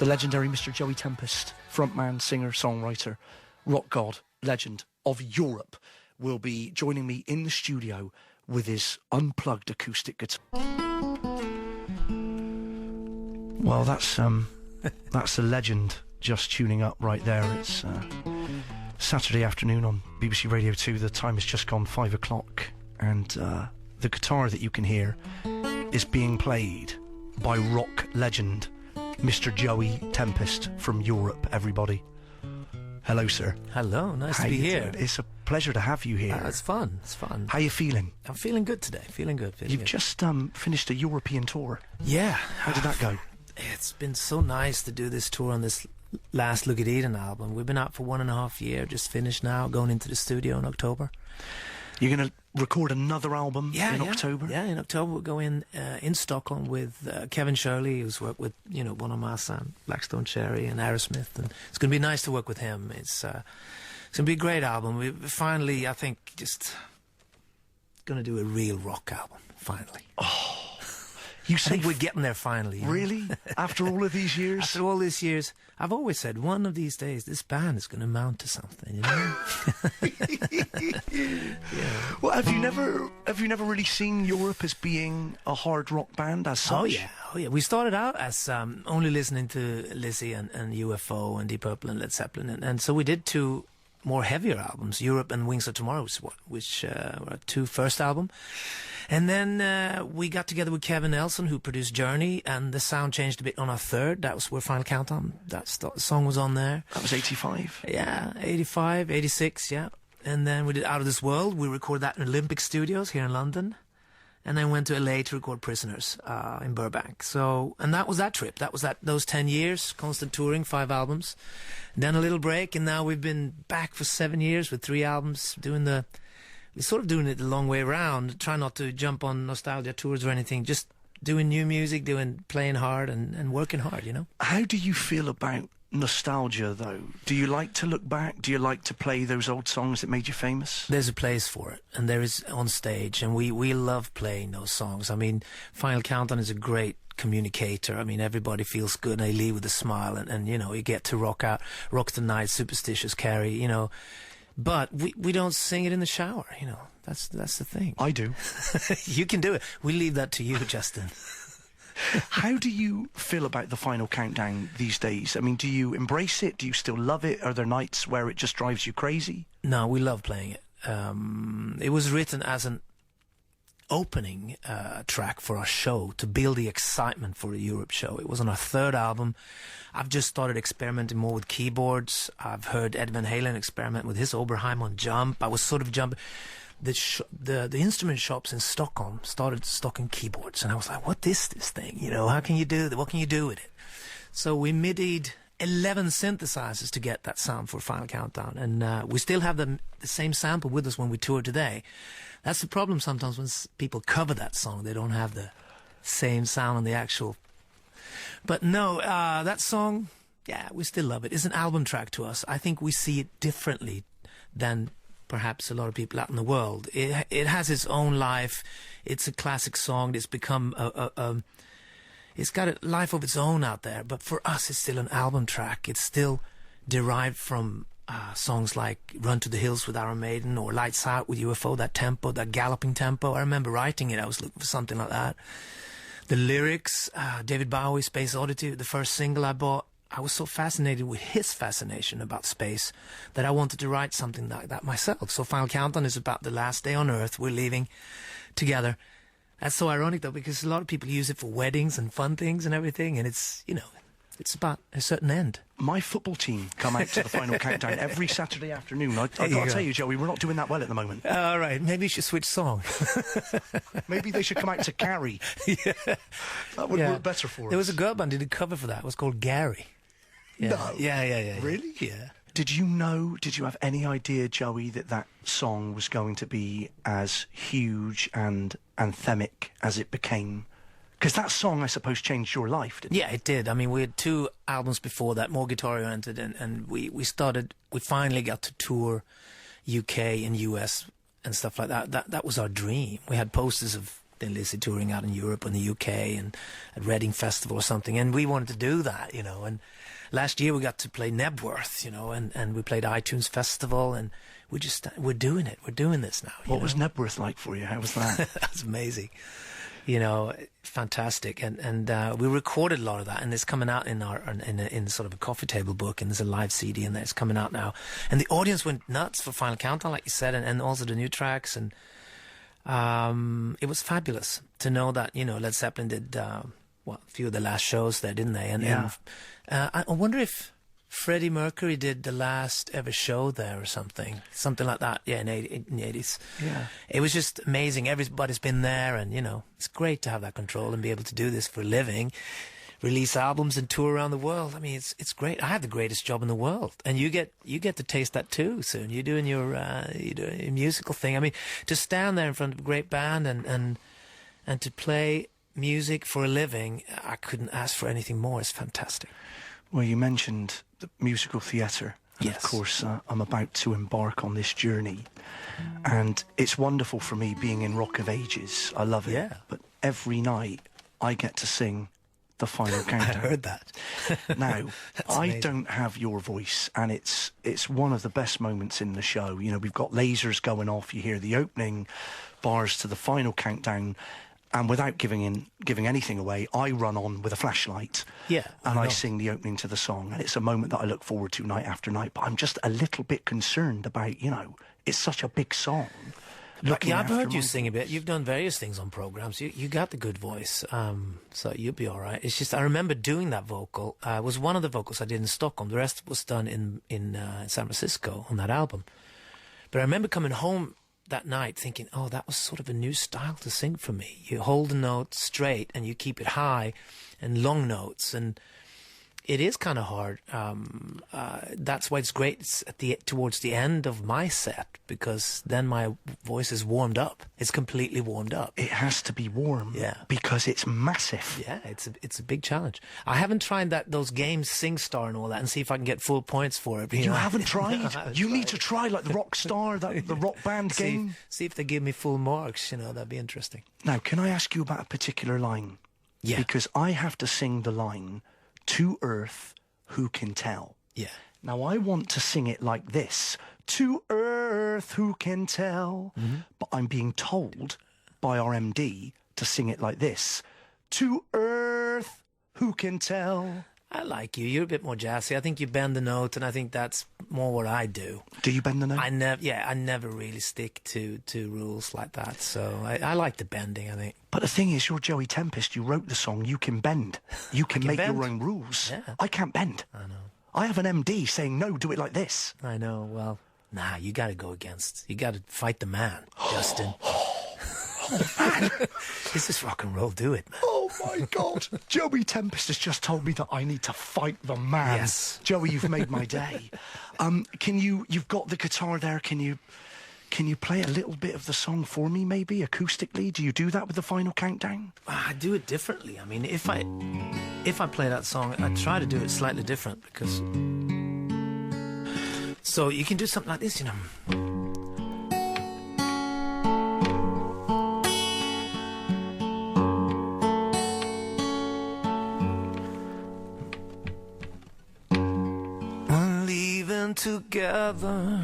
The legendary Mr. Joey Tempest, frontman, singer, songwriter, rock god, legend of Europe, will be joining me in the studio with his unplugged acoustic guitar. Well, that's a legend just tuning up right there. It's Saturday afternoon on BBC Radio 2. The time has just gone 5 o'clock, and the guitar that you can hear is being played by rock legend Mr. Joey Tempest from Europe, everybody. Hello, sir. Hello, nice to be here. It's a pleasure to have you here. It's fun, it's fun. How are you feeling? I'm feeling good today, feeling good. You've just finished a European tour. Yeah. How did that go? It's been so nice to do this tour on this last Look at Eden album. We've been out for 1.5 years, just finished now, going into the studio in October. You're going to record another album in October? Yeah, in October we'll go in Stockholm with Kevin Shirley, who's worked with, Bono Massa, Blackstone Cherry and Aerosmith, and it's going to be nice to work with him. It's going to be a great album. We finally, I think, just going to do a real rock album, finally. Oh, I think we're getting there finally. Really? After all of these years? After all these years, I've always said one of these days this band is going to mount to something, you know? Yeah. Well, have you never really seen Europe as being a hard rock band as such? Oh yeah. We started out as only listening to Lizzie and UFO and Deep Purple and Led Zeppelin, and so we did two more heavier albums, Europe and Wings of Tomorrow, which were our two first album. And then we got together with Kevin Nelson, who produced Journey, and the sound changed a bit on our third. That was where Final Countdown, that song was on there. That was 85? Yeah, 85, 86, yeah. And then we did Out of This World. We recorded that in Olympic Studios here in London. And then went to LA to record Prisoners in Burbank. So, and that was that trip. That was those 10 years, constant touring, 5 albums. And then a little break, and now we've been back for 7 years with 3 albums, we're sort of doing it the long way around. Try not to jump on nostalgia tours or anything. Just doing new music, playing hard and working hard, you know? How do you feel about nostalgia, though? Do you like to look back? Do you like to play those old songs that made you famous? There's a place for it, and there is on stage, and we love playing those songs. I mean, Final Countdown is a great communicator. I mean, everybody feels good, and they leave with a smile, and you get to rock the night, Superstitious, Carrie, But we don't sing it in the shower, That's the thing. I do. You can do it. We leave that to you, Justin. How do you feel about the Final Countdown these days? I mean, do you embrace it? Do you still love it? Are there nights where it just drives you crazy? No, we love playing it. It was written as an opening track for our show to build the excitement for the Europe show. It was on our third album. I've just started experimenting more with keyboards. I've heard Ed Van Halen experiment with his Oberheim on Jump. I was sort of jumping. The instrument shops in Stockholm started stocking keyboards, and I was like, what is this thing? How can you do that? What can you do with it? So we MIDI'd 11 synthesizers to get that sound for Final Countdown, and we still have the same sample with us when we tour today. That's the problem sometimes when people cover that song. They don't have the same sound on the actual. But no, that song, yeah, we still love it. It's an album track to us. I think we see it differently than perhaps a lot of people out in the world. It has its own life. It's a classic song. It's become it's got a life of its own out there. But for us, it's still an album track. It's still derived from songs like Run to the Hills with Iron Maiden or Lights Out with UFO, that tempo, that galloping tempo. I remember writing it. I was looking for something like that. The lyrics, David Bowie, Space Oddity, the first single I bought, I was so fascinated with his fascination about space that I wanted to write something like that myself. So Final Countdown is about the last day on Earth. We're leaving together. That's so ironic, though, because a lot of people use it for weddings and fun things and everything, and it's, it's about a certain end. My football team come out to the Final Countdown every Saturday afternoon. I've got to tell you, Joey, we're not doing that well at the moment. All right, maybe you should switch song. Maybe they should come out to Carrie. Yeah. That would work better for us. There was a girl band who did a cover for that. It was called Gary. Yeah. No. Yeah. Really? Yeah. Did you have any idea, Joey, that song was going to be as huge and anthemic as it became? Because that song, I suppose, changed your life, didn't it? Yeah, it did. I mean, we had 2 albums before that, more guitar-oriented, and we finally got to tour UK and US and stuff like that. That was our dream. We had posters of Thin Lizzy touring out in Europe and the UK and at Reading Festival or something. And we wanted to do that, you know. And last year we got to play Nebworth, you know, and we played iTunes Festival, and we're doing it. We're doing this now. What was Nebworth like for you? How was that? That's amazing. You know, fantastic, and we recorded a lot of that, and it's coming out in sort of a coffee table book, and there's a live CD, and it's coming out now, and the audience went nuts for Final Countdown, like you said, and also the new tracks, and it was fabulous to know that, you know, Led Zeppelin did a few of the last shows there, didn't they? And I wonder if Freddie Mercury did the last ever show there or something like that. Yeah, in the 80s. Yeah, it was just amazing. Everybody's been there, and you know, it's great to have that control and be able to do this for a living, release albums and tour around the world. I mean, it's great. I have the greatest job in the world, and you get to taste that too soon. You're doing your musical thing. I mean, to stand there in front of a great band and to play music for a living, I couldn't ask for anything more. It's fantastic. Well, you mentioned the musical theatre, and yes. Of course I'm about to embark on this journey, and it's wonderful for me being in Rock of Ages. I love it. Yeah. But every night I get to sing the Final Countdown. I heard that. Now, I amazing. don't have your voice, and it's one of the best moments in the show. You know, we've got lasers going off, you hear the opening bars to the Final Countdown, and without giving anything away, I run on with a flashlight, and I sing the opening to the song, and it's a moment that I look forward to night after night. But I'm just a little bit concerned about, you know, it's such a big song. Yeah, I've heard you sing a bit. You've done various things on programs. You got the good voice, so you'll be all right. It's just I remember doing that vocal. It was one of the vocals I did in Stockholm. The rest was done in San Francisco on that album. But I remember coming home that night thinking, oh, that was sort of a new style to sing for me. You hold the note straight and you keep it high and long notes, and it is kind of hard. That's why it's great. It's towards the end of my set, because then my voice is warmed up. It's completely warmed up. It has to be warm, because it's massive. Yeah, it's a big challenge. I haven't tried those games, SingStar and all that, and see if I can get full points for it. You haven't tried? You need to try, like the Rock Star, the Rock Band game. See if they give me full marks. You know, that'd be interesting. Now, can I ask you about a particular line? Yeah. Because I have to sing the line, "To Earth, who can tell?" Yeah. Now, I want to sing it like this, "To Earth, who can tell?" But I'm being told by our MD to sing it like this, "To Earth, who can tell?" I like you. You're a bit more jazzy. I think you bend the note, and I think that's more what I do. Do you bend the note? I never really stick to rules like that. So I like the bending, I think. But the thing is, you're Joey Tempest. You wrote the song. You can bend. You can make your own rules. Yeah. I can't bend. I know. I have an MD saying, no, do it like this. I know. Well, nah, you got to go against. You got to fight the man, Justin. Man. This is rock and roll. Do it, man. Oh, my God. Joey Tempest has just told me that I need to fight the man. Yes. Joey, you've made my day. You've got the guitar there. Can you play a little bit of the song for me, maybe, acoustically? Do you do that with the Final Countdown? I do it differently. I mean, if I play that song, I try to do it slightly different, because... So you can do something like this, you know. We're leaving together,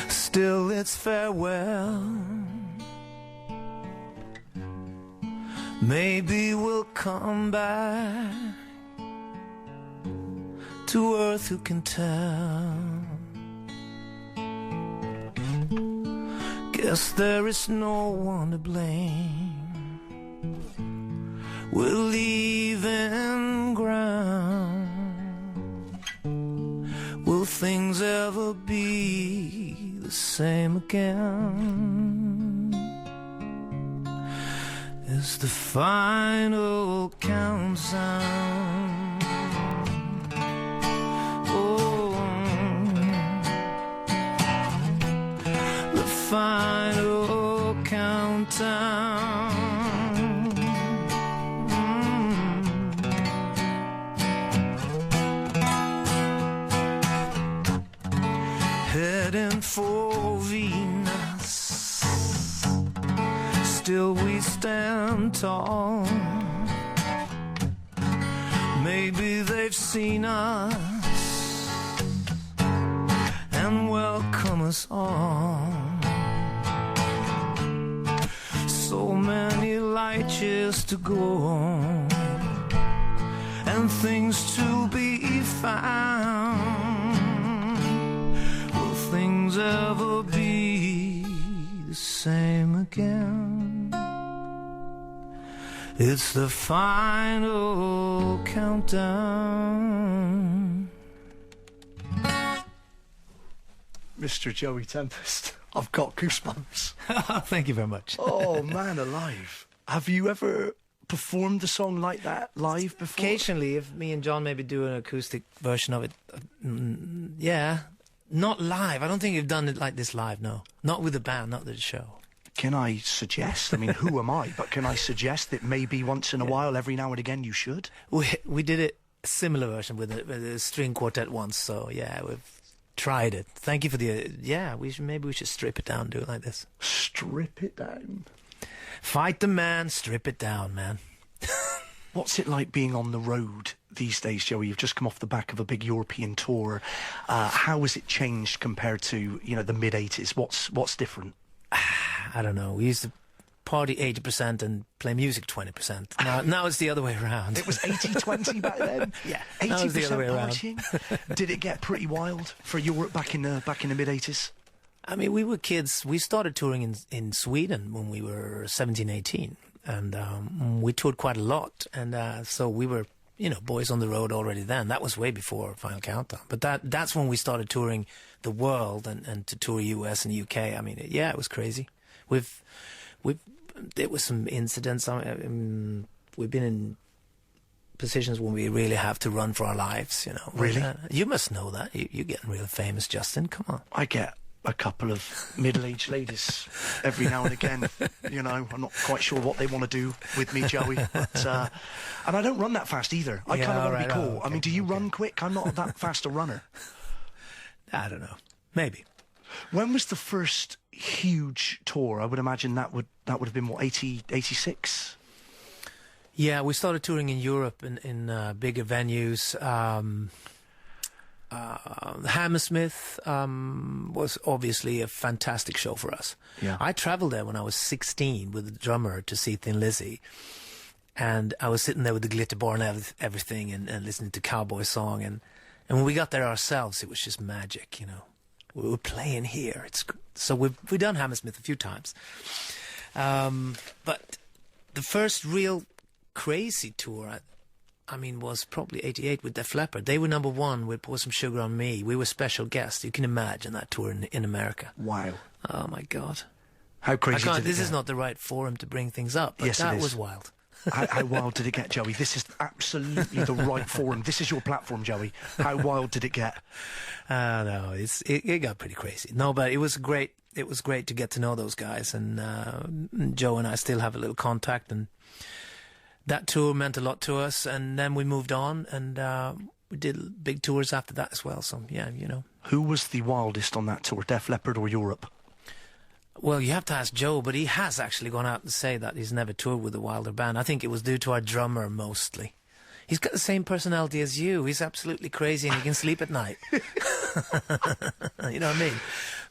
still it's farewell. Maybe we'll come back to Earth, who can tell? Guess there is no one to blame. We're leaving ground. Will things ever be the same again? It's the final countdown. Oh, the final countdown. Heading for Venus, Maybe they've seen us and welcome us on. So many light years to go on, and things to be found. Will things ever be the same again? It's the final countdown. Mr. Joey Tempest, I've got goosebumps. Thank you very much. Oh, man alive. Have you ever performed a song like that live before? Occasionally, if me and John maybe do an acoustic version of it, yeah. Not live. I don't think we've done it like this live, no. Not with the band, not with the show. Can I suggest, I mean, who am I, but can I suggest that maybe once in a while, every now and again, you should? We did it, a similar version with a string quartet once, so yeah, we've tried it. Thank you for the, maybe we should strip it down, do it like this. Strip it down? Fight the man, strip it down, man. What's it like being on the road these days, Joey? You've just come off the back of a big European tour. How has it changed compared to, the mid-'80s? What's different? I don't know. We used to party 80% and play music 20%. Now it's the other way around. It was 80-20 back then? Yeah. 80% the other way partying? Did it get pretty wild for Europe back in the mid-'80s? I mean, we were kids. We started touring in Sweden when we were 17, 18. And we toured quite a lot. And so we were, boys on the road already then. That was way before Final Countdown. But that's when we started touring the world and to tour US and UK. I mean, it was crazy. There was some incidents. We've been in positions when we really have to run for our lives, Really? You must know that. You're getting real famous, Justin. Come on. I get a couple of middle-aged ladies every now and again. I'm not quite sure what they want to do with me, Joey. But, and I don't run that fast either. I kind of want to be cool. Okay, I mean, do you run quick? I'm not that fast a runner. I don't know. Maybe. When was the first huge tour? I would imagine that would have been, 86? Yeah, we started touring in Europe in bigger venues. Hammersmith was obviously a fantastic show for us. Yeah. I traveled there when I was 16 with the drummer to see Thin Lizzy. And I was sitting there with the glitter bar and everything and listening to Cowboy Song. And when we got there ourselves, it was just magic, We were playing here. So we've done Hammersmith a few times. But the first real crazy tour, was probably 88 with Def Leppard. They were number one with Pour Some Sugar on Me. We were special guests. You can imagine that tour in America. Wow. Oh, my God. How crazy did it This get? is not the right forum to bring things up, but Yes, it that is. was wild. How wild did it get, Joey? This is absolutely the right forum. This is your platform, Joey. How wild did it get? No, it got pretty crazy. No, but it was great. It was great to get to know those guys, and Joe and I still have a little contact, and that tour meant a lot to us. And then we moved on, and we did big tours after that as well. So yeah, Who was the wildest on that tour, Def Leppard or Europe? Well, you have to ask Joe, but he has actually gone out and say that he's never toured with a wilder band. I think it was due to our drummer mostly. He's got the same personality as you. He's absolutely crazy and he can sleep at night. You know what I mean?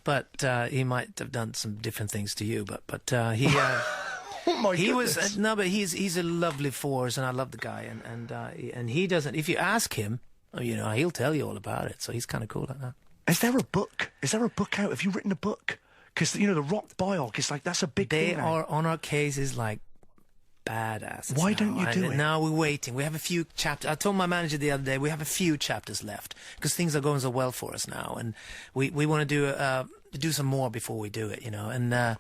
But he might have done some different things to you. But he Oh my he goodness. was no, but he's a lovely force, and I love the guy. And he doesn't. If you ask him, he'll tell you all about it. So he's kind of cool like that. Is there a book? Is there a book out? Have you written a book? Because, the rock biog is like, that's a big thing. They are on our cases like badasses. Why don't you do it? Now we're waiting. We have a few chapters. I told my manager the other day we have a few chapters left because things are going so well for us now, and we want to do some more before we do it, And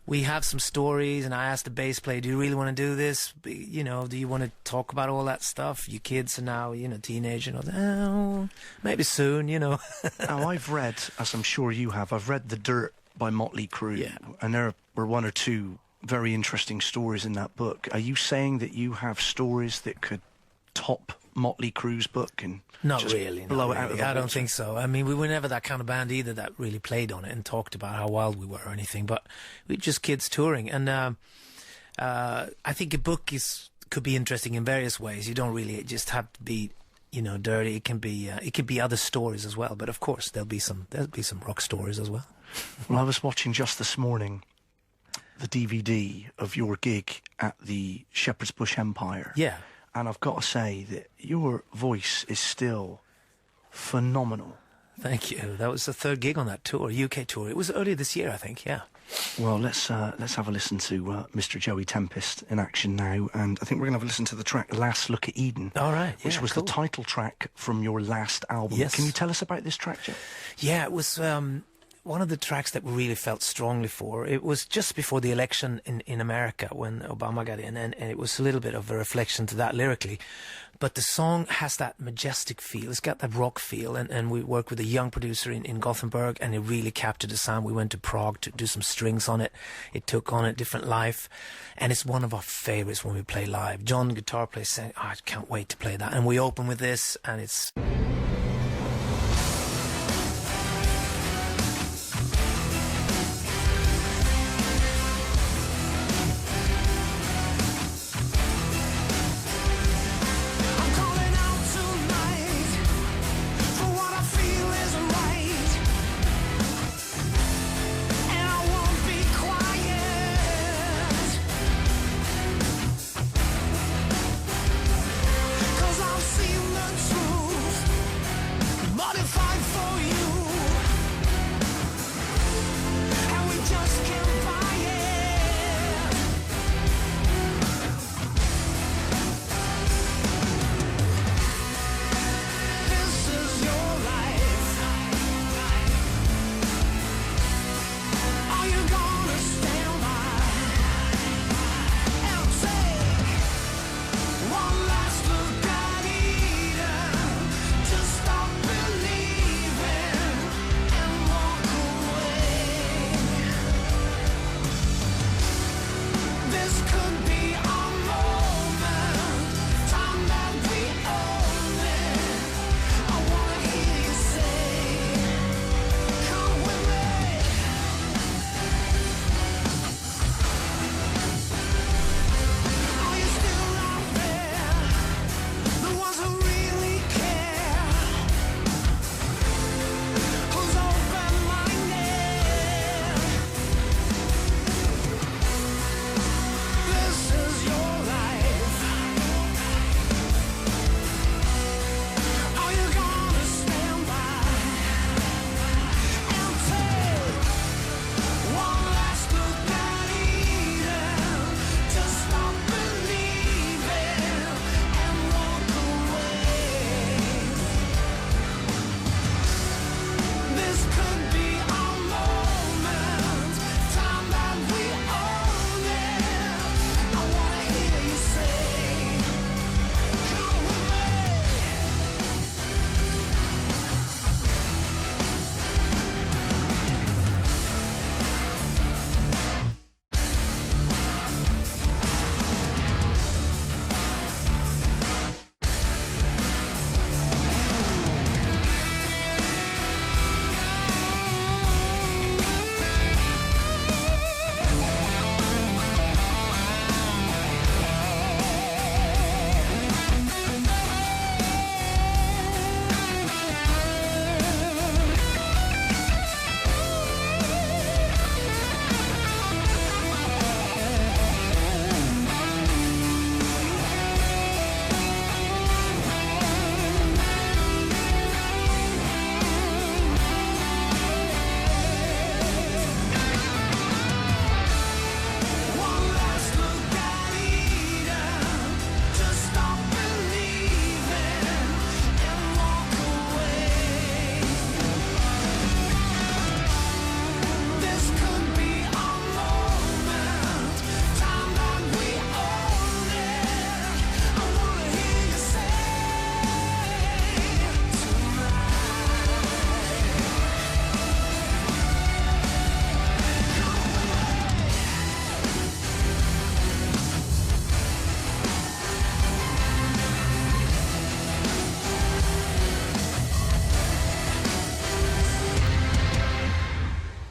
we have some stories, and I asked the bass player, "Do you really want to do this? Do you want to talk about all that stuff? You kids are now, teenage and all that. Oh, maybe soon, Now, I've read, as I'm sure you have, I've read The Dirt by Motley Crue, Yeah. and there were one or two very interesting stories in that book. Are you saying that you have stories that could top Motley Crue's book and Not just really. blow not it out really. of the I don't water? think so. I mean, we were never that kind of band either that really played on it and talked about how wild we were or anything. But we were just kids touring, and I think a book could be interesting in various ways. You don't really just have to be, dirty. It can be other stories as well. But of course, there'll be some rock stories as well. Well, I was watching just this morning the DVD of your gig at the Shepherd's Bush Empire. Yeah. And I've got to say that your voice is still phenomenal. Thank you. That was the third gig on that tour, UK tour. It was earlier this year, I think, yeah. Well, let's have a listen to Mr. Joey Tempest in action now, and I think we're going to have a listen to the track "Last Look at Eden," all right, which was the title track from your last album. Yes. Can you tell us about this track, Joe? Yeah, it was one of the tracks that we really felt strongly for. It was just before the election in America when Obama got in, and it was a little bit of a reflection to that lyrically. But the song has that majestic feel. It's got that rock feel, and we worked with a young producer in Gothenburg, and it really captured the sound. We went to Prague to do some strings on it. It took on a different life, and it's one of our favorites when we play live. John, guitar player, saying, I can't wait to play that. And we open with this, and it's...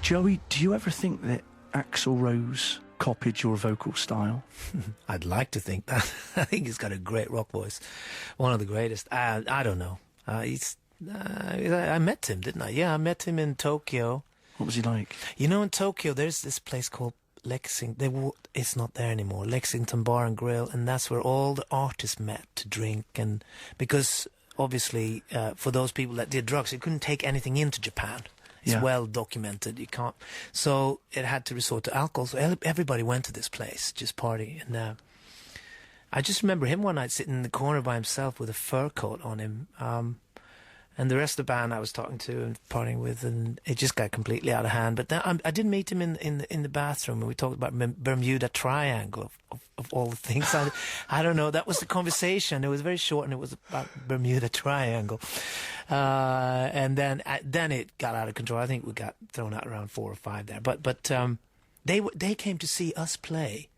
Joey, do you ever think that Axl Rose copied your vocal style? I'd like to think that. I think he's got a great rock voice, one of the greatest. I don't know. I met him, didn't I? Yeah, I met him in Tokyo. What was he like? You know, in Tokyo, there's this place called Lexington. It's not there anymore. Lexington Bar and Grill, and that's where all the artists met to drink. And because obviously, for those people that did drugs, you couldn't take anything into Japan. It's well documented. You can't. So it had to resort to alcohol. So everybody went to this place, just party. And I just remember him one night sitting in the corner by himself with a fur coat on him. And the rest of the band I was talking to and partying with, and it just got completely out of hand. But then I did meet him in the bathroom, and we talked about Bermuda Triangle of all the things. I don't know. That was the conversation. It was very short, and it was about Bermuda Triangle. And then it got out of control. I think we got thrown out around 4 or 5 there. But they came to see us play.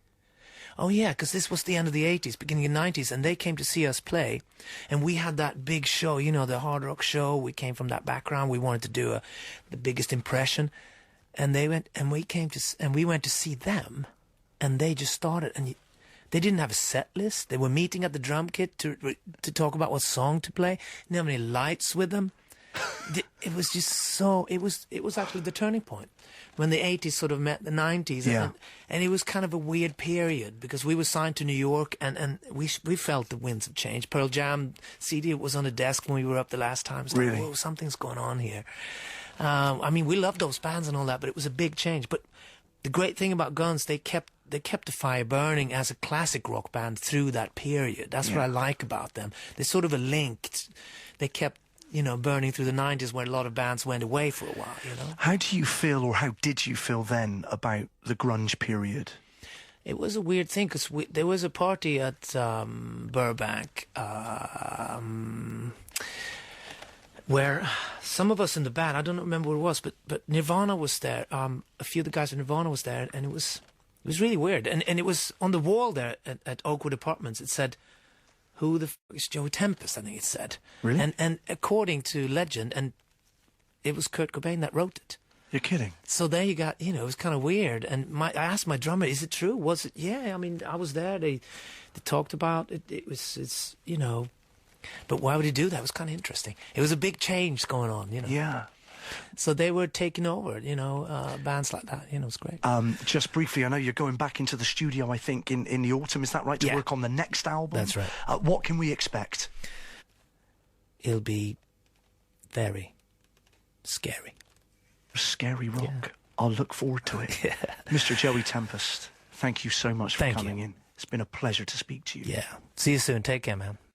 Oh, yeah, because this was the end of the 80s, beginning of the 90s, and they came to see us play. And we had that big show, you know, the hard rock show. We came from that background. We wanted to do the biggest impression. And they went, and we went to see them, and they just started. And they didn't have a set list. They were meeting at the drum kit to talk about what song to play. They didn't have any lights with them. It was just so, it was actually the turning point when the 80s sort of met the 90s. Yeah. And it was kind of a weird period because we were signed to New York and we felt the winds of change. Pearl Jam CD was on the desk when we were up the last time. It's like, really? whoa, something's going on here. I mean, we loved those bands and all that, but it was a big change. But the great thing about Guns, they kept the fire burning as a classic rock band through that period. That's what I like about them. They're sort of a link. They kept, you know, burning through the 90s where a lot of bands went away for a while, you know. How do you feel, or how did you feel then about the grunge period? It was a weird thing because there was a party at Burbank where some of us in the band, I don't remember what it was, but Nirvana was there. A few of the guys in Nirvana was there, and it was really weird. And it was on the wall there at Oakwood Apartments. It said, "Who the f*** is Joey Tempest?" I think it said. Really? And according to legend, and it was Kurt Cobain that wrote it. You're kidding. So there you got, you know, it was kind of weird. And I asked my drummer, "Is it true? Was it?" Yeah, I mean, I was there. They talked about it. It's you know, but why would he do that? It was kind of interesting. It was a big change going on, you know. Yeah. So they were taking over, you know, bands like that. You know, it was great. Just briefly, I know you're going back into the studio, I think, in the autumn. Is that right? To work on the next album? That's right. What can we expect? It'll be very scary. Scary rock. Yeah. I'll look forward to it. Yeah. Mr. Joey Tempest, thank you so much for Thank coming you. in. It's been a pleasure to speak to you. Yeah. See you soon. Take care, man.